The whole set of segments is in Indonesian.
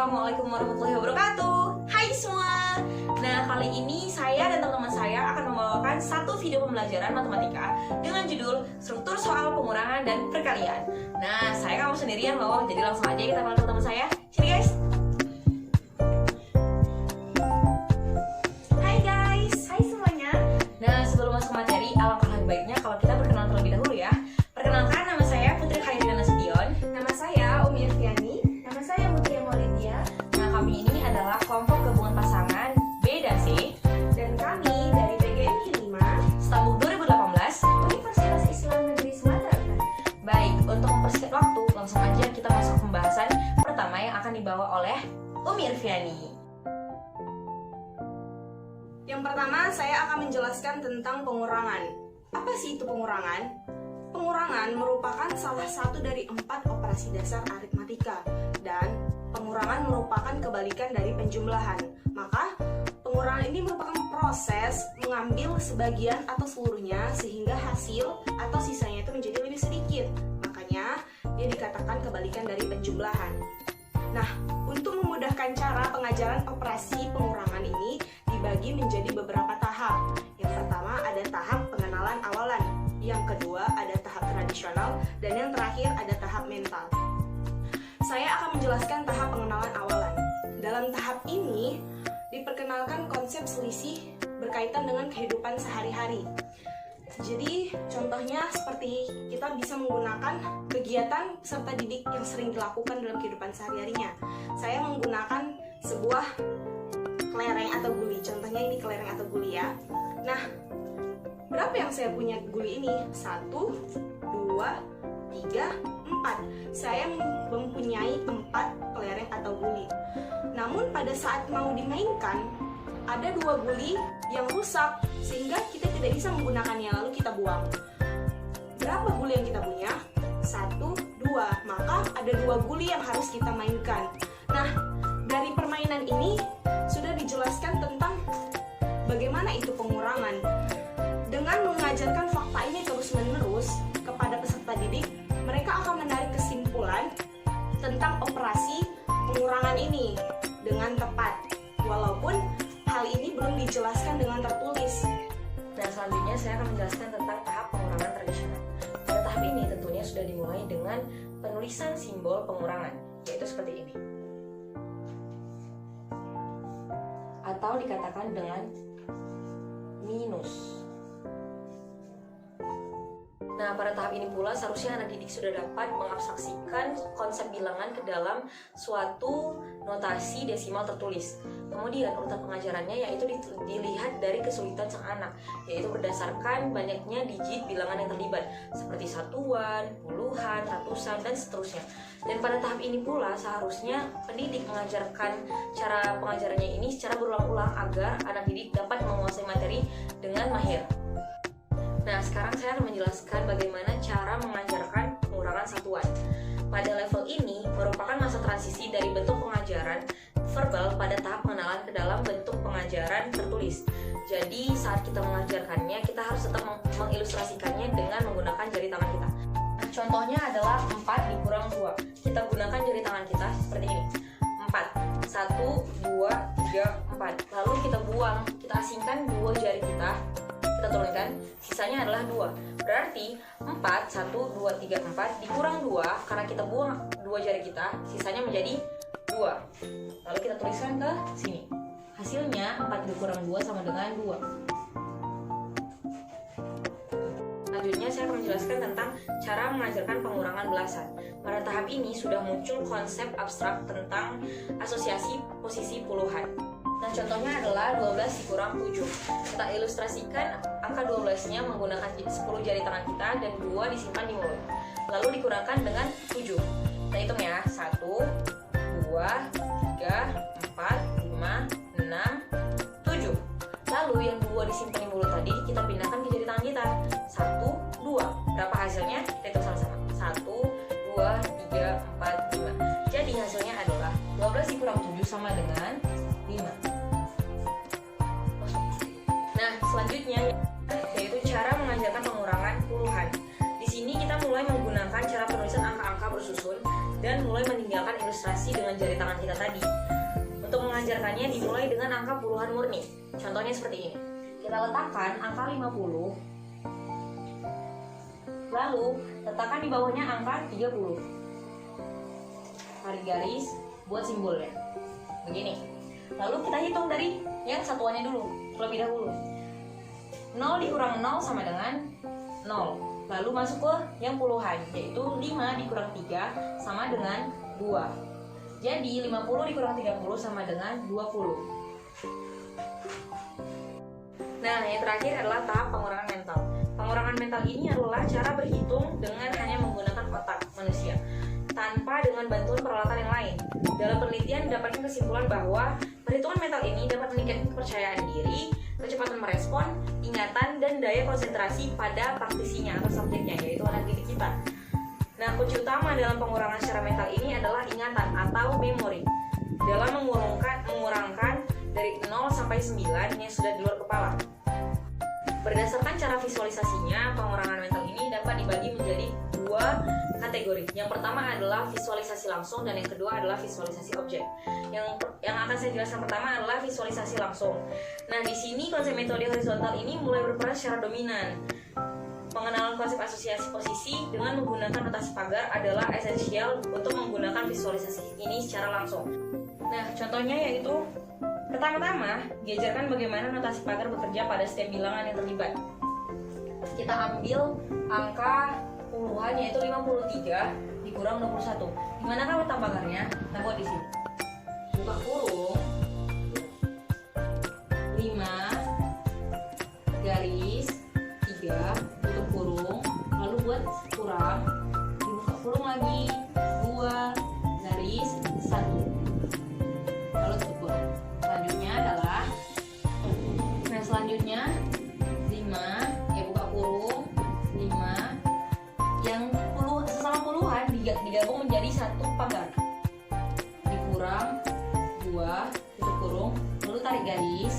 Assalamualaikum warahmatullahi wabarakatuh. Hai semua. Nah, kali ini saya dan teman-teman saya akan membawakan satu video pembelajaran matematika dengan judul struktur soal pengurangan dan perkalian. Nah, saya nggak mau sendirian loh, jadi langsung aja kita panggil teman saya. Sini guys. Hai guys. Hai semuanya. Nah, sebelum masuk materi, alangkah lebih baiknya kalau kita berkenalan terlebih dahulu ya. Perkenalkan, nama saya Putri Khairina Nasution. Nama saya Umi Irfiani. Nama saya Mutia Maulidia. Nah, kami ini adalah kelompok gabungan pasangan B dan C, Dan kami dari PGMI 5 Stambul 2018. Universitas Islam Negeri Sumatera Utara. Baik, untuk mempersingkat waktu, langsung aja kita masuk ke pembahasan pertama yang akan dibawa oleh Umi Irfiani. Yang pertama, saya akan menjelaskan tentang pengurangan. Apa sih itu pengurangan? Pengurangan merupakan salah satu dari 4 operasi dasar aritmatika, dan pengurangan merupakan kebalikan dari penjumlahan. Maka, pengurangan ini merupakan proses mengambil sebagian atau seluruhnya sehingga hasil atau sisanya itu menjadi lebih sedikit. Makanya, dia dikatakan kebalikan dari penjumlahan. Nah, untuk memudahkan cara pengajaran operasi pengurangan ini dibagi menjadi beberapa tahap. Yang pertama ada tahap pengenalan awalan, yang kedua ada tahap tradisional, dan yang terakhir ada tahap mental. Saya akan menjelaskan tahap pengenalan awalan. Dalam tahap ini diperkenalkan konsep selisih berkaitan dengan kehidupan sehari-hari. Jadi contohnya seperti kita bisa menggunakan kegiatan peserta didik yang sering dilakukan dalam kehidupan sehari-harinya. Saya menggunakan sebuah kelereng atau guli. Contohnya ini kelereng atau guli ya. Nah, berapa yang saya punya guli ini? 1, 2, 3, 4. Saya mempunyai 4 kelereng atau guli. Namun pada saat mau dimainkan, ada 2 guli yang rusak sehingga kita tidak bisa menggunakannya, lalu kita buang. Berapa guli yang kita punya? 1, 2. Maka ada 2 guli yang harus kita mainkan. Nah, dari permainan ini sudah dijelaskan tentang bagaimana itu pengurangan. Dengan mengajarkan fakta ini terus-menerus kepada peserta didik, mereka akan menarik kesimpulan tentang operasi pengurangan ini dengan tepat, walaupun hal ini belum dijelaskan dengan tertulis. Nah, selanjutnya saya akan menjelaskan tentang tahap pengurangan tradisional. Pada tahap ini tentunya sudah dimulai dengan penulisan simbol pengurangan, yaitu seperti ini. Atau dikatakan dengan minus. Nah, pada tahap ini pula seharusnya anak didik sudah dapat mengabstraksikan konsep bilangan ke dalam suatu notasi desimal tertulis. Kemudian urutan pengajarannya yaitu dilihat dari kesulitan sang anak, yaitu berdasarkan banyaknya digit bilangan yang terlibat, seperti satuan, puluhan, ratusan, dan seterusnya. Dan pada tahap ini pula seharusnya pendidik mengajarkan cara pengajarannya ini secara berulang-ulang agar anak didik dapat menguasai materi dengan mahir. Nah, sekarang saya akan menjelaskan bagaimana cara mengajarkan pengurangan satuan. Pada level ini merupakan masa transisi dari bentuk pengajaran verbal pada tahap pengenalan ke dalam bentuk pengajaran tertulis. Jadi saat kita mengajarkannya, kita harus tetap mengilustrasikannya dengan menggunakan jari tangan kita. Nah, contohnya adalah 4 dikurang 2. Kita gunakan jari tangan kita seperti ini. 4. 1, 2, 3, 4. Lalu kita buang, kita asingkan 2 jari kita turunkan, sisanya adalah 2. Berarti 4, 1, 2, 3, 4 dikurang 2, karena kita buang 2 jari kita, sisanya menjadi 2. Lalu kita tuliskan ke sini. Hasilnya 4 dikurang 2 sama dengan 2. Selanjutnya saya akan menjelaskan tentang cara mengajarkan pengurangan belasan. Pada tahap ini sudah muncul konsep abstrak tentang asosiasi posisi puluhan. Nah, contohnya adalah 12 dikurang 7. Kita ilustrasikan angka 12-nya menggunakan 10 jari tangan kita dan 2 disimpan di mulut. Lalu dikurangkan dengan 7. Kita hitung ya. 1, 2, 3, 4, 5, 6, 7. Lalu yang 2 disimpan di mulut tadi kita pindahkan ke jari tangan kita. 1, 2. Berapa hasilnya? Kita hitung sama-sama. 1, 2, 3, 4, 5. Jadi hasilnya adalah 12 dikurang 7 sama dengan 5. Nah, selanjutnya yaitu cara mengajarkan pengurangan puluhan. Di sini kita mulai menggunakan cara penulisan angka-angka bersusun dan mulai meninggalkan ilustrasi dengan jari tangan kita tadi. Untuk mengajarkannya dimulai dengan angka puluhan murni. Contohnya seperti ini. Kita letakkan angka 50, lalu letakkan di bawahnya angka 30. Tarik garis buat simbolnya. Begini. Lalu kita hitung dari yang satuannya dulu, terlebih dahulu. 0 dikurang 0 sama dengan 0. Lalu masuk ke yang puluhan, yaitu 5 dikurang 3 sama dengan 2. Jadi 50 dikurang 30 sama dengan 20. Nah, yang terakhir adalah tahap pengurangan mental. Pengurangan mental ini adalah cara berhitung dengan hanya menggunakan otak manusia, tanpa dengan bantuan peralatan yang lain. Dalam penelitian didapatkan kesimpulan bahwa perhitungan mental ini dapat meningkatkan kepercayaan diri, kecepatan merespon, ingatan, dan daya konsentrasi pada praktisinya atau subjeknya, yaitu anak didik kita. Nah, kunci utama dalam pengurangan secara mental ini adalah ingatan atau memori. Dalam mengurangkan dari 0 sampai 9 yang sudah di luar kepala. Berdasarkan cara visualisasinya, pengurangan mental ini dapat dibagi menjadi 2 kategori. Yang pertama adalah visualisasi langsung dan yang kedua adalah visualisasi objek. Yang akan saya jelaskan pertama adalah visualisasi langsung. Nah, di sini konsep metode horizontal ini mulai berperan secara dominan. Pengenalan konsep asosiasi posisi dengan menggunakan notasi pagar adalah esensial untuk menggunakan visualisasi ini secara langsung. Nah, contohnya yaitu pertama-tama diajarkan bagaimana notasi pagar bekerja pada setiap bilangan yang terlibat. Kita ambil angka puluhan yaitu 53 dikurang 21. Dimanakah letak pagarnya? Kita buat di sini. Buka kurung 5 garis 3 tutup kurung, lalu buat kurang, dibuka kurung lagi 2 garis 1, lalu tutup kurung. Selanjutnya adalah selanjutnya 5 buka kurung 5 yang sesama puluhan digabung menjadi satu pagar, dikurang 2 tutup kurung, lalu tarik garis,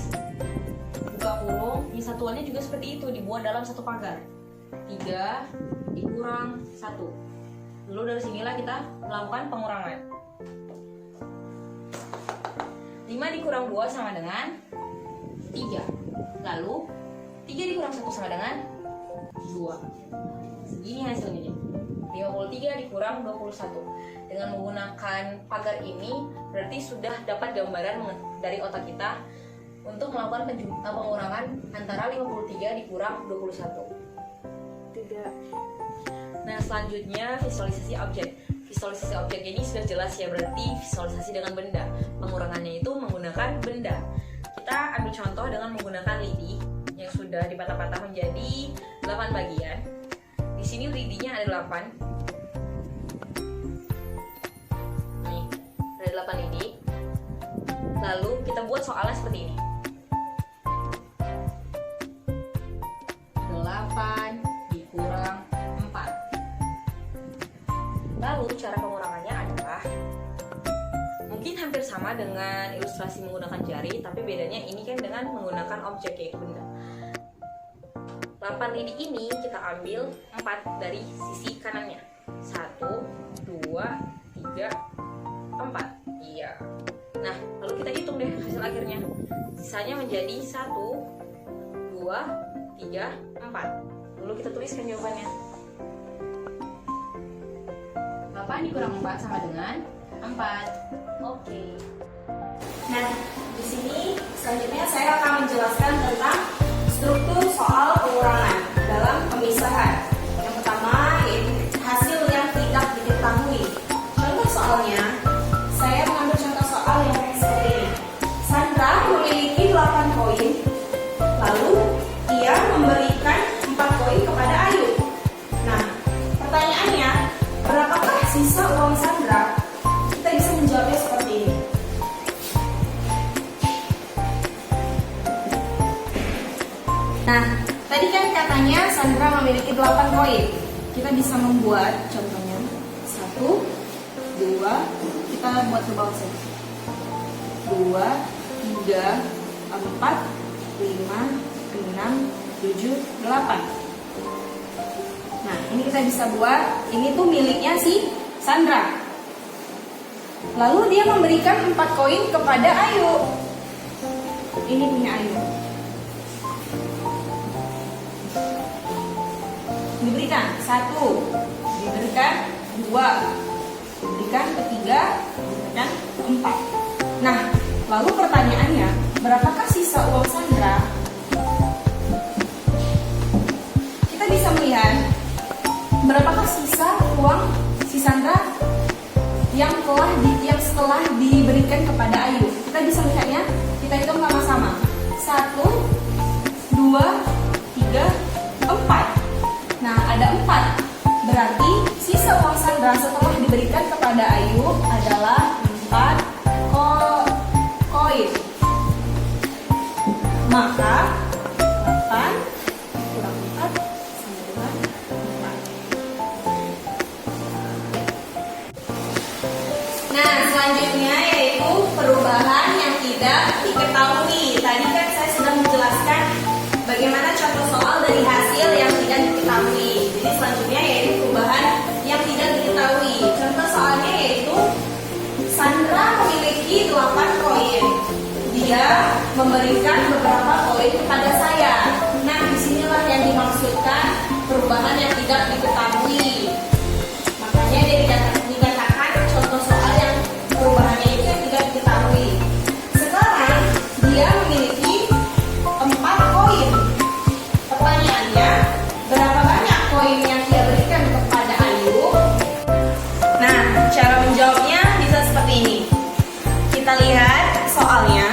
buka kurung, ini satuannya juga seperti itu, dibuat dalam satu pagar, 3 dikurang 1. Lalu dari sinilah kita melakukan pengurangan. 5 dikurang 2 sama dengan 3. Lalu 3 dikurang 1 sama dengan 2. Segini hasilnya. 53 dikurang 21. Dengan menggunakan pagar ini berarti sudah dapat gambaran dari otak kita untuk melakukan pengurangan antara 53 dikurang 21. 3. Nah, selanjutnya visualisasi objek. Visualisasi objek ini sudah jelas ya, berarti visualisasi dengan benda. Pengurangannya itu menggunakan benda. Kita ambil contoh dengan menggunakan lidi yang sudah dipatah-patah menjadi 8 bagian. Di sini lidinya ada 8. Nih, ada 8 lidi. Lalu kita buat soalnya seperti ini. 8 dikurang 4. Lalu cara pengurangannya adalah mungkin hampir sama dengan ilustrasi menggunakan jari, tapi bedanya ini kan dengan menggunakan objek yaitu benda. 8 lidi ini kita ambil 4 dari sisi kanannya. 1, 2, 3, 4. Iya. Nah, lalu kita hitung deh hasil akhirnya. Sisanya menjadi 1, 2, 3, 4. Lalu kita tuliskan jawabannya. 8 dikurang 4 sama dengan 4. Oke. Nah, di sini selanjutnya saya akan menjelaskan tentang struktur soal pengurangan dalam pemisahan. Yang pertama yaitu hasil yang tidak diketahui. Contoh soalnya, saya mengambil contoh soal yang seperti ini. Sandra memiliki 8 koin, lalu ia memberikan 4 koin kepada Ayu. Nah, pertanyaannya, berapakah sisa uang Sandra? Kita bisa menjawabnya seperti ini. Nah, tadi kan katanya Sandra memiliki 8 koin. Kita bisa membuat contohnya 1, 2, kita buat ke bawah saja. 2, 3, 4, 5, 6, 7, 8. Nah, ini kita bisa buat, ini tuh miliknya si Sandra. Lalu dia memberikan 4 koin kepada Ayu. Ini punya Ayu. Diberikan 1, diberikan 2, diberikan ketiga, diberikan 4. Nah, lalu pertanyaannya, berapakah sisa uang Sandra? Kita bisa melihat berapakah sisa uang si Sandra yang setelah diberikan kepada Ayu. Kita bisa melihatnya, kita hitung sama-sama. 1, 2, 3, 4. Nah, ada 4. Berarti sisa uang Sandra setelah diberikan kepada Ayu adalah 4 koin. Maka 8 kurang 4 sama dengan 4. Nah, selanjutnya yaitu perubahan yang tidak diketahui. Tadi kan saya sudah menjelaskan bagaimana contoh soal dari hasil yang tidak diketahui. Jadi selanjutnya yaitu perubahan yang tidak diketahui. Contoh soalnya yaitu Sandra memiliki 8 koin. Dia memberikan beberapa koin kepada saya. Nah, disinilah yang dimaksudkan perubahan yang tidak diketahui. Makanya dia dikatakan contoh soal yang perubahannya itu yang tidak diketahui. Sekarang dia memiliki 4 koin. Pertanyaannya, berapa banyak koin yang dia berikan kepada Ayu? Nah, cara menjawabnya bisa seperti ini. Kita lihat soalnya.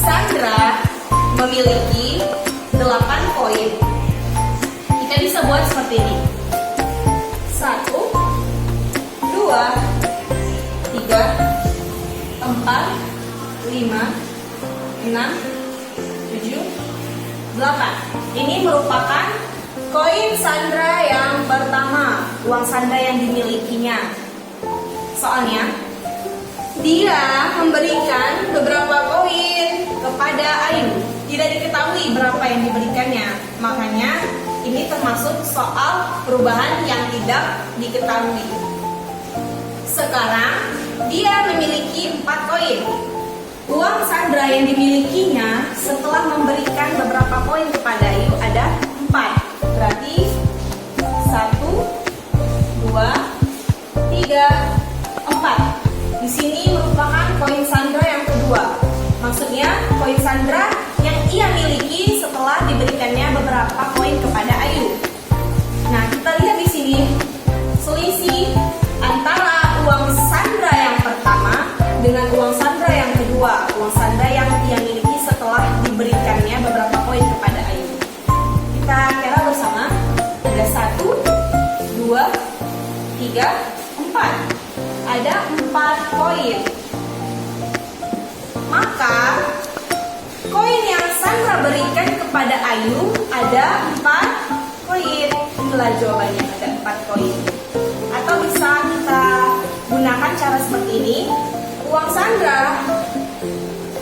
Sandra memiliki 8 koin. Kita bisa buat seperti ini. 1, 2, 3, 4, 5, 6, 7, 8. Ini merupakan koin Sandra yang pertama, uang Sandra yang dimilikinya. Soalnya dia memberikan beberapa koin kepada Ayu. Tidak diketahui berapa yang diberikannya. Makanya ini termasuk soal perubahan yang tidak diketahui. Sekarang dia memiliki 4 koin. Uang Sandra yang dimilikinya setelah memberikan beberapa koin kepada Ayu ada 4. Berarti 1, 2, 3, 4. Di sini merupakan koin Sandra yang kedua. Maksudnya koin Sandra yang ia miliki setelah diberikannya beberapa koin kepada Ayu. Nah, kita lihat di sini selisih antara uang Sandra yang pertama dengan uang Sandra yang kedua. Uang Sandra yang ia miliki setelah diberikannya beberapa koin kepada Ayu. Kita kira bersama. Ada 1, 2, 3, 4. Ada 4 koin. Maka koin yang Sandra berikan kepada Ayu ada 4 koin. Inilah jawabannya, ada 4 koin. Atau bisa kita gunakan cara seperti ini. Uang Sandra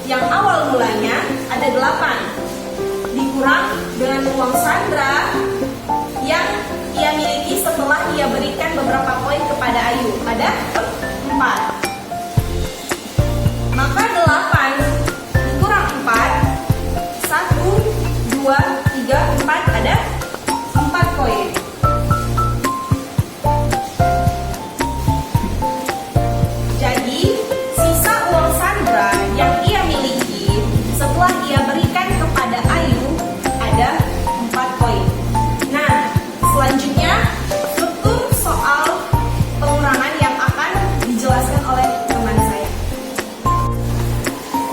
yang awal mulanya ada 8 dikurang dengan uang Sandra yang ia miliki setelah ia berikan beberapa koin kepada Ayu ada 4. Maka 8 dikurang 4, 1, 2, 3, 4 ada 4 koin. Jadi sisa uang Sandra yang ia miliki setelah ia berikan kepada Ayu ada 4 koin. Nah, selanjutnya struktur soal pengurangan yang akan dijelaskan oleh teman saya.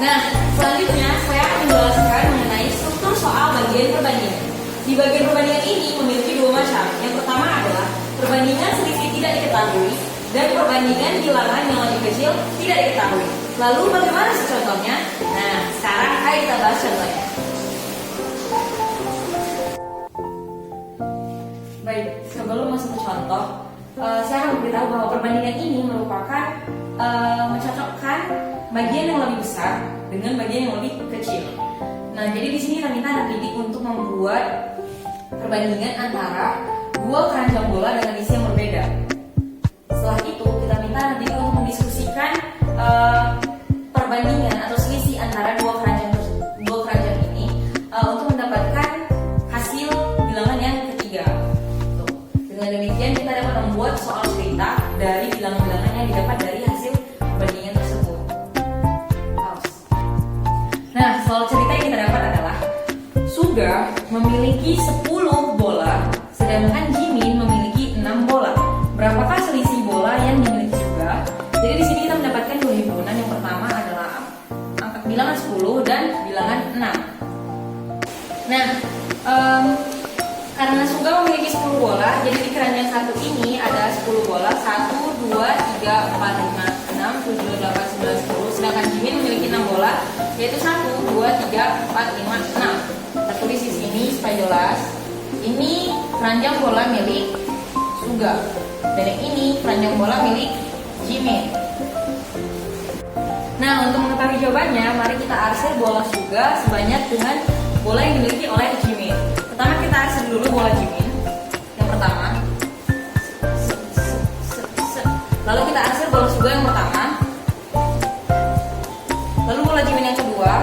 Nah, selanjutnya saya akan menjelaskan mengenai struktur soal bagian perbandingan. Di bagian perbandingan ini memiliki 2 macam. Yang pertama adalah perbandingan selisih tidak diketahui dan perbandingan bilangan yang lebih kecil tidak diketahui. Lalu bagaimana sih contohnya? Nah, sekarang ayo kita bahas contohnya. Baik, sebelum masuk ke contoh, saya akan memberitahu bahwa perbandingan ini merupakan mencocokkan bagian yang lebih besar dengan bagian yang lebih kecil. Nah, jadi di sini kita minta anak didik untuk membuat perbandingan antara 2 keranjang bola dengan isi yang berbeda. Setelah itu, kita minta anak didik untuk mendiskusikan perbandingan atau selisih antara dua keranjang ini untuk mendapatkan hasil bilangan yang ketiga. Tuh. Dengan demikian kita dapat membuat soal cerita dari bilangan-bilangan yang didapat dari hasil perbandingan tersebut. Nah, soal cerita yang kita dapat adalah Suga memiliki 10 bola, sedangkan Jimin memiliki 6 bola. Berapakah selisih bola yang dimiliki Suga? Jadi di sini kita mendapatkan dua himpunan. Yang pertama adalah angka bilangan 10 dan bilangan 6. Nah, karena Suga memiliki 10 bola, jadi di keranjang satu ini ada 10 bola, 1, 2, 3, 4, 5, 6, 7, 8, 9, 10. Sedangkan Jimin memiliki 6 bola, yaitu 1, 2, 3, 4, 5, 6. Kita tulis di sini supaya jelas. Ini keranjang bola milik Suga, dan yang ini keranjang bola milik Jimin. Nah, untuk mengetahui jawabannya, mari kita arsir bola Suga sebanyak dengan bola yang dimiliki oleh Jimin. Pertama kita arsir dulu bola Jimin. Yang pertama. Lalu kita arsir bola Suga yang pertama. Lalu bola Jimin yang kedua.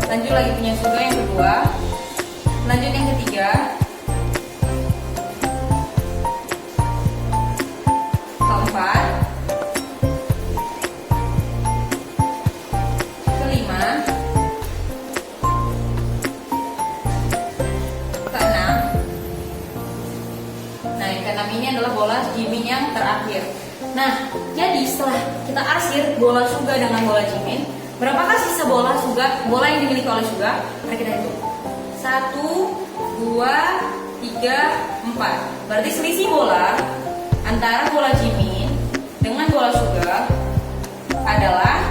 Lanjut lagi punya Suga yang kedua. Lanjut yang ketiga. Keempat. Kelima. Keenam. Nah, yang keenam ini adalah bola Jimin yang terakhir. Nah, jadi setelah kita arsir bola Suga dengan bola Jimin, berapakah sisa bola yang dimiliki oleh Suga? Mari kita hitung. 1, 2, 3, 4. Berarti selisih bola antara bola Jimin dengan bola Suga adalah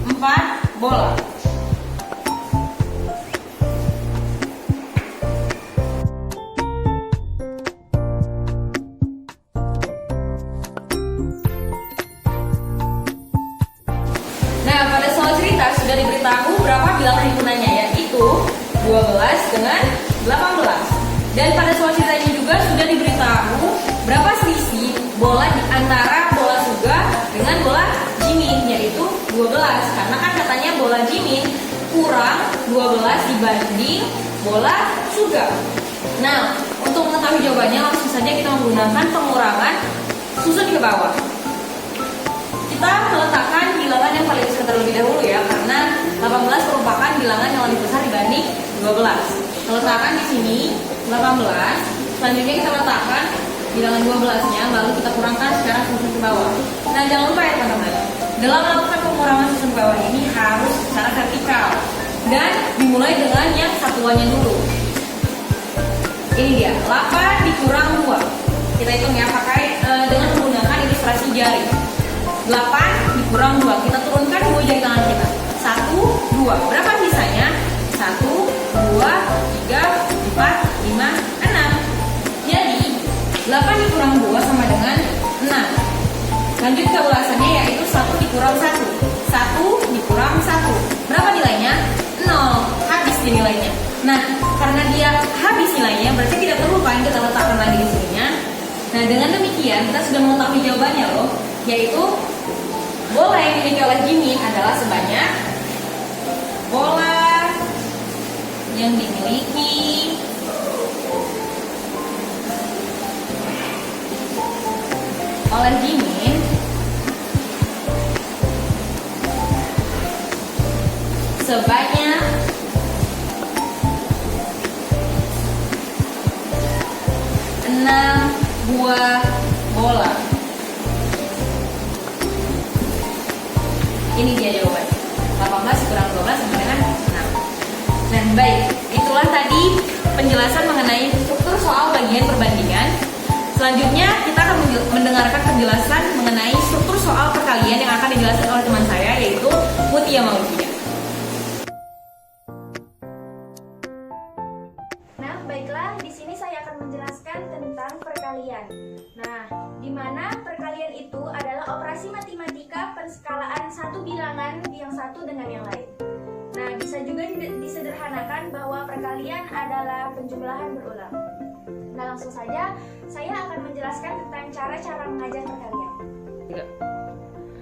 4 bola. Nah, pada soal cerita sudah diberitahu berapa bilangan himpunannya, yaitu 12 dengan 18. Dan pada soal ceritanya juga sudah diberitahu berapa selisih bola di antara bola Suga dengan bola Jimin, yaitu 12. Karena kan katanya bola Jimin kurang 12 dibanding bola Suga. Nah, untuk mengetahui jawabannya langsung saja kita menggunakan pengurangan susun ke bawah. Kita meletakkan bilangan yang paling besar terlebih dahulu ya, karena 18 merupakan bilangan yang lebih besar dibanding 12. Kita letakkan di sini 18. Selanjutnya kita letakkan bilangan 12-nya, lalu kita kurangkan secara susun ke bawah. Nah, jangan lupa ya teman-teman, dalam melakukan pengurangan susun ke bawah ini harus secara vertikal dan dimulai dengan yang satuannya dulu. Ini dia, 8 dikurang 2. Kita hitung ya, pakai dengan menggunakan ilustrasi jari. 8 dikurang 2, kita turunkan 2 jari tangan kita. 1, 2. Berapa sisanya? 1, 2, 3, 4, 5, 6. Jadi 8 dikurang 2 sama dengan 6. Lanjut ke ulasannya, yaitu 1 dikurang 1. 1 dikurang 1. Berapa nilainya? 0. Habis di nilainya. Nah, karena dia habis nilainya, berarti tidak perlu kan kita letakkan lagi di sininya. Nah, dengan demikian kita sudah mengetahui jawabannya loh, yaitu bola yang dimiliki oleh Jimin adalah sebanyak bola yang dimiliki oleh Jimin sebanyak 6 buah bola. Ini dia jawabannya. 18 kurang 12 sama dengan 6. Nah, baik. Itulah tadi penjelasan mengenai struktur soal bagian perbandingan. Selanjutnya kita akan mendengarkan penjelasan mengenai struktur soal perkalian yang akan dijelaskan oleh teman saya, yaitu Mutia Maulida. Nah, baiklah, di sini saya akan menjelaskan tentang perkalian. Nah, di mana perkalian itu adalah operasi matematika penskalaan satu bilangan yang satu dengan yang lain. Nah, bisa juga disederhanakan bahwa perkalian adalah penjumlahan berulang. Nah, langsung saja saya akan menjelaskan tentang cara-cara mengajar perkalian.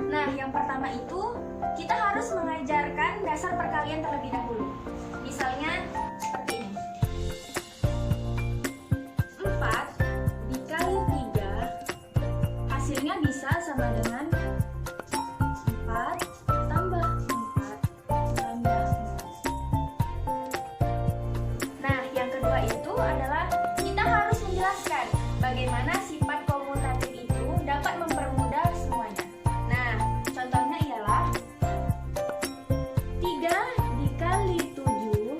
Nah, yang pertama itu kita harus mengajarkan dasar perkalian terlebih dahulu. Misalnya seperti ini. 4 dikali 3 hasilnya bisa sama dengan 4 tambah 4 tambah 4. Nah, yang kedua itu adalah kita harus menjelaskan bagaimana sifat komutatif itu dapat mempermudah semuanya. Nah, contohnya ialah 3 dikali 7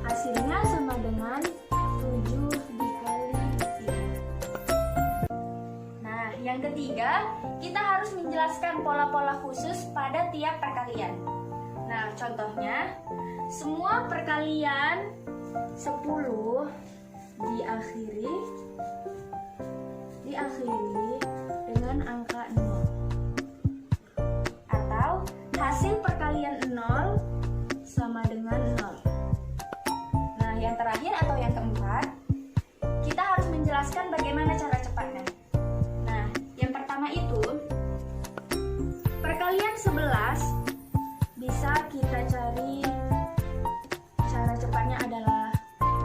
hasilnya sama dengan 7 dikali 3. Nah, yang ketiga, kita harus menjelaskan pola-pola khusus pada tiap perkalian. Nah, contohnya, semua perkalian 10 diakhiri dengan angka 0. Atau hasil perkalian 0 sama dengan 0. Nah, yang terakhir atau yang keempat, kita harus menjelaskan bagaimana cara cepatnya. Nah, yang pertama itu, perkalian 11 bisa kita cari cara cepatnya adalah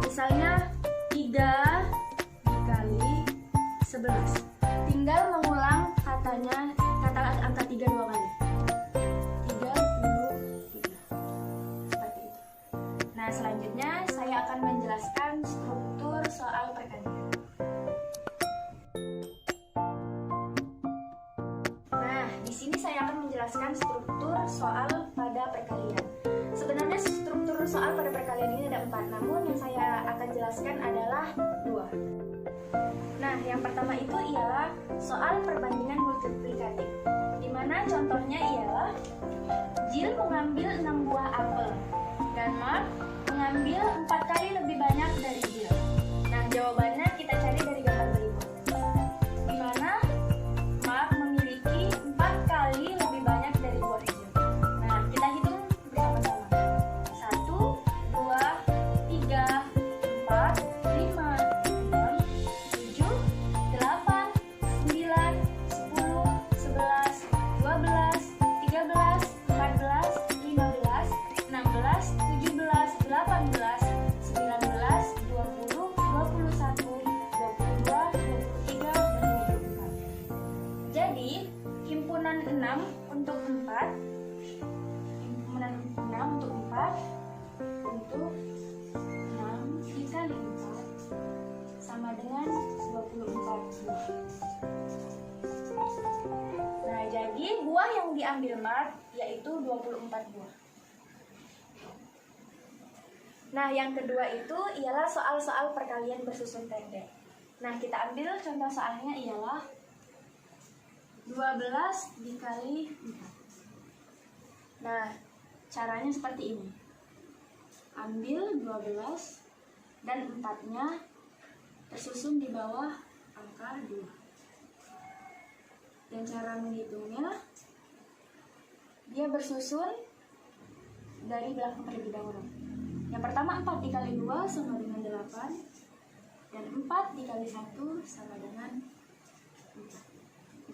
misalnya 3 dikali 11. Tinggal mengulang kata angka 3 dua kali. 33. Seperti itu. Nah, selanjutnya saya akan menjelaskan struktur soal perkalian. Nah, di sini saya akan menjelaskan struktur soal pada perkalian. Sebenarnya struktur soal pada perkalian ini ada 4, namun yang saya akan jelaskan adalah 2. Nah, yang pertama itu ialah soal perbandingan multiplikatif, di mana contohnya ialah Jill mengambil 6 buah apel dan Mark mengambil 4 kali lebih banyak dari Jill. Nah, jawabannya kita cari dari gambar berikut, di mana Mark memiliki 4 kali lebih banyak dari buah Jill. Nah, kita hitung bersama-sama. 1, 2, 3, 4, 5, 6, 7, 8, 9, 10, 11, 12, 13, 14, 15, 16, 17, 18, 19, 20, 21, 22, 23, dan 24. Jadi, himpunan 6 untuk 4 untuk 6 dikali 4 sama dengan 24 buah. Nah, jadi buah yang diambil Mark yaitu 24 buah. Nah, yang kedua itu ialah soal-soal perkalian bersusun pendek. Nah, kita ambil contoh soalnya ialah 12 dikali 4. Nah, caranya seperti ini. Ambil 12 dan 4-nya tersusun di bawah angka 2. Dan cara menghitungnya, dia bersusun dari belakang terlebih dahulu. Yang pertama 4 dikali 2 sama dengan 8. Dan 4 dikali 1 sama dengan 4.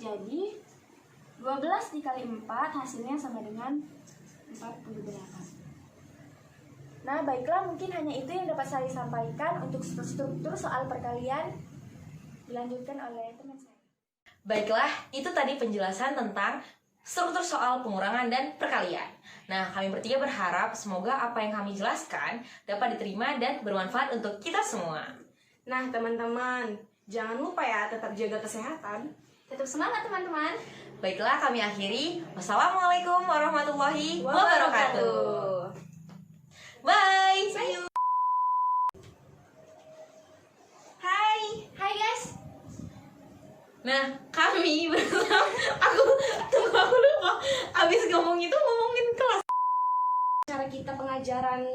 Jadi 12 dikali 4 hasilnya sama dengan 48. Nah, baiklah, mungkin hanya itu yang dapat saya sampaikan untuk struktur soal perkalian. Dilanjutkan oleh teman saya. Baiklah, itu tadi penjelasan tentang struktur soal pengurangan dan perkalian. Nah, kami bertiga berharap semoga apa yang kami jelaskan dapat diterima dan bermanfaat untuk kita semua. Nah, teman-teman, jangan lupa ya tetap jaga kesehatan. Tetap semangat, teman-teman. Baiklah, kami akhiri. Wassalamualaikum warahmatullahi wabarakatuh. Bye. See you. Hai guys. Nah, kami bersama aku lupa. Abis ngomongin kelas. Cara kita pengajaran